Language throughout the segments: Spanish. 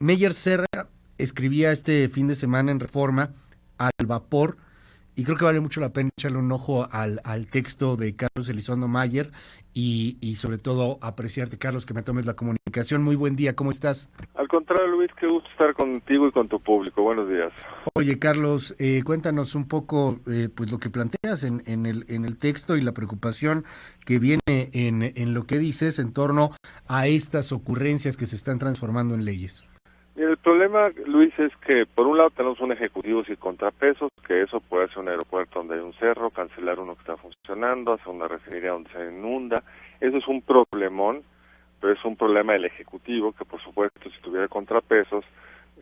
Meyer Serra escribía este fin de semana en Reforma al vapor, y creo que vale mucho la pena echarle un ojo al texto de Carlos Elizondo Mayer y sobre todo apreciarte, Carlos, que me tomes la comunicación. Muy buen día, ¿cómo estás? Al contrario, Luis, qué gusto estar contigo y con tu público. Buenos días. Oye, Carlos, cuéntanos un poco pues lo que planteas en el texto y la preocupación que viene en lo que dices en torno a estas ocurrencias que se están transformando en leyes. Mira, el problema, Luis, es que por un lado tenemos un ejecutivo sin contrapesos, que eso puede ser un aeropuerto donde hay un cerro, cancelar uno que está funcionando, hacer una refinería donde se inunda. Eso es un problemón, pero es un problema del ejecutivo, que por supuesto si tuviera contrapesos,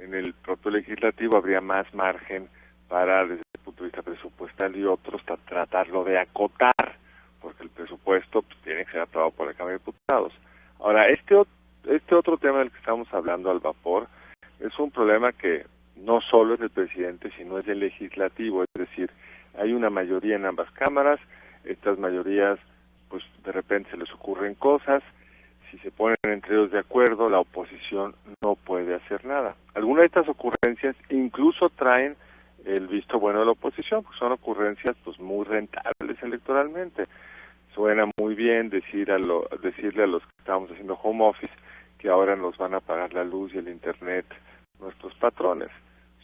en el propio legislativo habría más margen para, desde el punto de vista presupuestal y otros, tratarlo de acotar, porque el presupuesto pues, tiene que ser aprobado por la Cámara de Diputados. Ahora, este otro tema del que estamos hablando, al vapor, es un problema que no solo es del presidente, sino es del legislativo, es decir, hay una mayoría en ambas cámaras, estas mayorías, pues de repente se les ocurren cosas, si se ponen entre ellos de acuerdo, la oposición no puede hacer nada. Algunas de estas ocurrencias incluso traen el visto bueno de la oposición, porque son ocurrencias pues muy rentables electoralmente. Suena muy bien decirle a los que estamos haciendo home office que ahora nos van a pagar la luz y el internet nuestros patrones.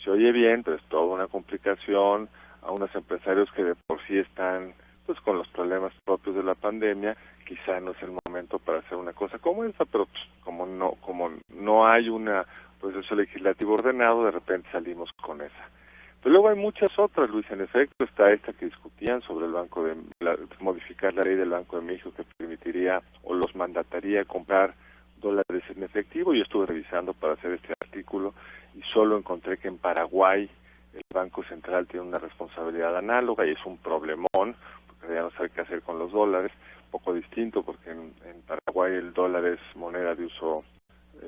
Se oye bien, pero es toda una complicación a unos empresarios que de por sí están pues con los problemas propios de la pandemia. Quizá no es el momento para hacer una cosa como esa, pero pues, como no hay un proceso legislativo ordenado, de repente salimos con esa. Pero luego hay muchas otras, Luis. En efecto está esta que discutían sobre el modificar la ley del Banco de México que permitiría o los mandataría comprar dólares en efectivo. Yo estuve revisando para hacer este artículo y solo encontré que en Paraguay el Banco Central tiene una responsabilidad análoga y es un problemón, porque ya no sabe qué hacer con los dólares, poco distinto porque en Paraguay el dólar es moneda de uso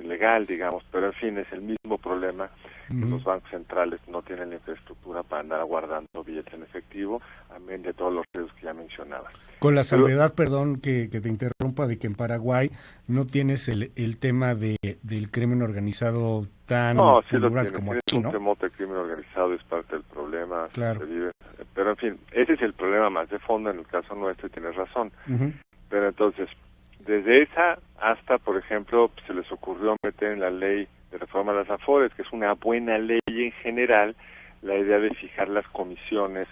legal, digamos, pero en fin, es el mismo problema. Los bancos centrales no tienen la infraestructura para andar guardando billetes en efectivo, amén de todos los riesgos que ya mencionaba. Con la salvedad, perdón que te interrumpa, de que en Paraguay no tienes el tema del crimen organizado tan no, sí lo pululante tienes, como tienes aquí, un ¿no? temor de crimen organizado, es parte del problema. Claro. Se vive. Pero en fin, ese es el problema más de fondo en el caso nuestro y tienes razón. Pero entonces, desde esa hasta, por ejemplo, se les ocurrió meter en la ley de reforma de las AFORES, que es una buena ley en general, la idea de fijar las comisiones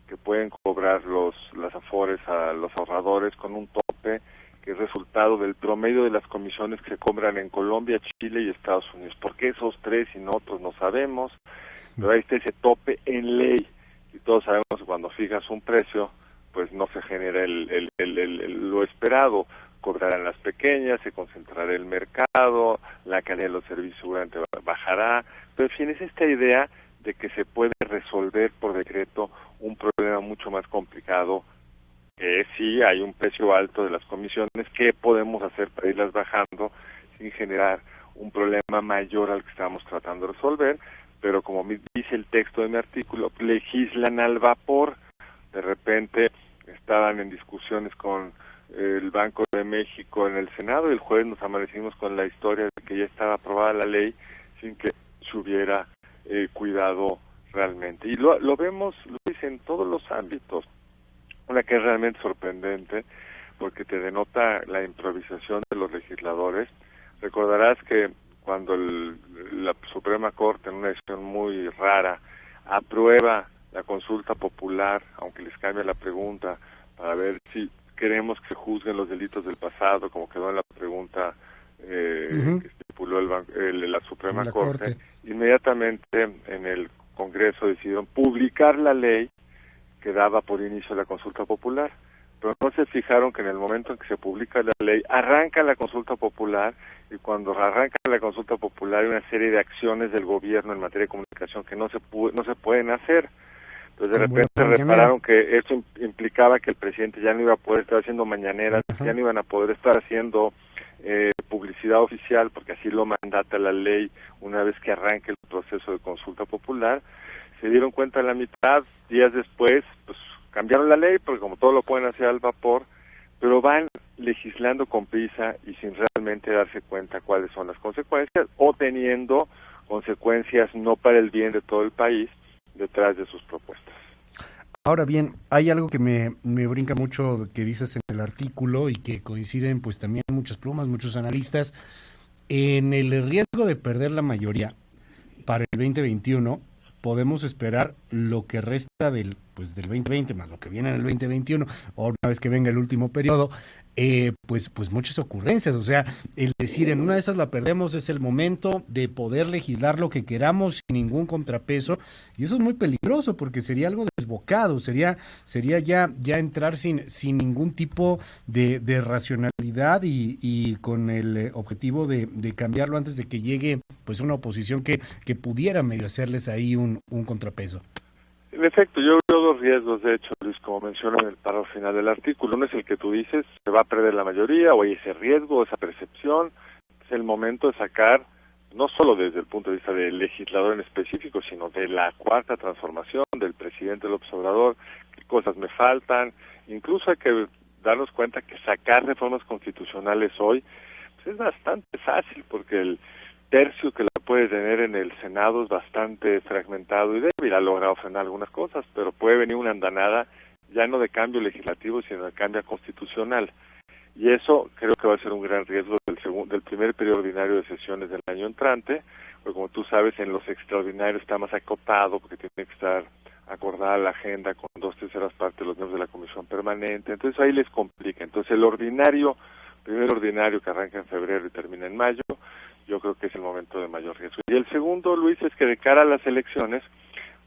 que pueden cobrar las AFORES a los ahorradores con un tope que es resultado del promedio de las comisiones que se cobran en Colombia, Chile y Estados Unidos. ¿Por qué esos tres y no otros? No sabemos, pero ahí está ese tope en ley. Y todos sabemos que cuando fijas un precio, pues no se genera lo esperado. Cobrarán las pequeñas, se concentrará el mercado, la calidad de los servicios seguramente bajará, pero en fin, es esta idea de que se puede resolver por decreto un problema mucho más complicado, que sí hay un precio alto de las comisiones, ¿qué podemos hacer para irlas bajando sin generar un problema mayor al que estamos tratando de resolver? Pero como dice el texto de mi artículo, legislan al vapor. De repente estaban en discusiones con el Banco de México en el Senado y el jueves nos amanecimos con la historia de que ya estaba aprobada la ley sin que se hubiera cuidado realmente. Y lo vemos, Luis, en todos los ámbitos. Una que es realmente sorprendente porque te denota la improvisación de los legisladores. Recordarás que cuando la Suprema Corte, en una decisión muy rara, aprueba la consulta popular, aunque les cambia la pregunta, para ver si queremos que se juzguen los delitos del pasado, como quedó en la pregunta que estipuló la Suprema Corte, inmediatamente en el Congreso decidieron publicar la ley que daba por inicio la consulta popular, pero no se fijaron que en el momento en que se publica la ley, arranca la consulta popular, y cuando arranca la consulta popular hay una serie de acciones del gobierno en materia de comunicación que no se pueden hacer. Entonces de repente repararon que eso implicaba que el presidente ya no iba a poder estar haciendo mañaneras, ya no iban a poder estar haciendo publicidad oficial, porque así lo mandata la ley una vez que arranque el proceso de consulta popular. Se dieron cuenta a la mitad, días después, pues cambiaron la ley, porque como todo lo pueden hacer al vapor, pero van legislando con prisa y sin realmente darse cuenta cuáles son las consecuencias, o teniendo consecuencias no para el bien de todo el país detrás de sus propuestas. Ahora bien, hay algo que me brinca mucho que dices en el artículo y que coinciden pues también muchas plumas, muchos analistas, en el riesgo de perder la mayoría para el 2021. Podemos esperar lo que resta del 2020 más lo que viene en el 2021, o una vez que venga el último periodo, pues muchas ocurrencias. O sea, el decir en una de esas la perdemos, es el momento de poder legislar lo que queramos sin ningún contrapeso, y eso es muy peligroso porque sería algo desbocado, sería ya entrar sin ningún tipo de racionalidad y con el objetivo de cambiarlo antes de que llegue pues una oposición que pudiera medio hacerles ahí un contrapeso. En efecto, yo veo dos riesgos, de hecho, Luis, como menciono en el párrafo final del artículo. Uno es el que tú dices, se va a perder la mayoría, o hay ese riesgo, esa percepción. Es el momento de sacar, no solo desde el punto de vista del legislador en específico, sino de la cuarta transformación, del presidente López Obrador, qué cosas me faltan. Incluso hay que darnos cuenta que sacar reformas constitucionales hoy pues es bastante fácil, porque el tercio que la puede tener en el Senado es bastante fragmentado y débil. Ha logrado frenar algunas cosas, pero puede venir una andanada ya no de cambio legislativo, sino de cambio constitucional. Y eso creo que va a ser un gran riesgo del primer periodo ordinario de sesiones del año entrante, porque como tú sabes, en los extraordinarios está más acotado, porque tiene que estar acordada la agenda con 2/3 partes de los miembros de la Comisión Permanente. Entonces ahí les complica. Entonces el primer ordinario que arranca en febrero y termina en mayo, yo creo que es el momento de mayor riesgo. Y el segundo, Luis, es que de cara a las elecciones,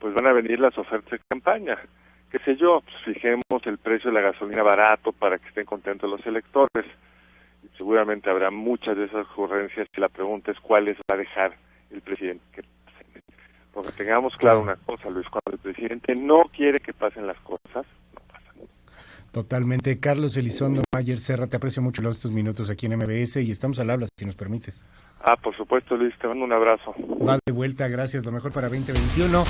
pues van a venir las ofertas de campaña. Qué sé yo, pues fijemos el precio de la gasolina barato para que estén contentos los electores. Y seguramente habrá muchas de esas ocurrencias y la pregunta es cuáles va a dejar el presidente que pasen. Porque tengamos claro una cosa, Luis, cuando el presidente no quiere que pasen las cosas, no pasan. Totalmente. Carlos Elizondo Mayer Serra, te aprecio mucho estos minutos aquí en MBS y estamos al habla, si nos permites. Por supuesto, Luis, te mando un abrazo. Va de vuelta, gracias, lo mejor para 2021.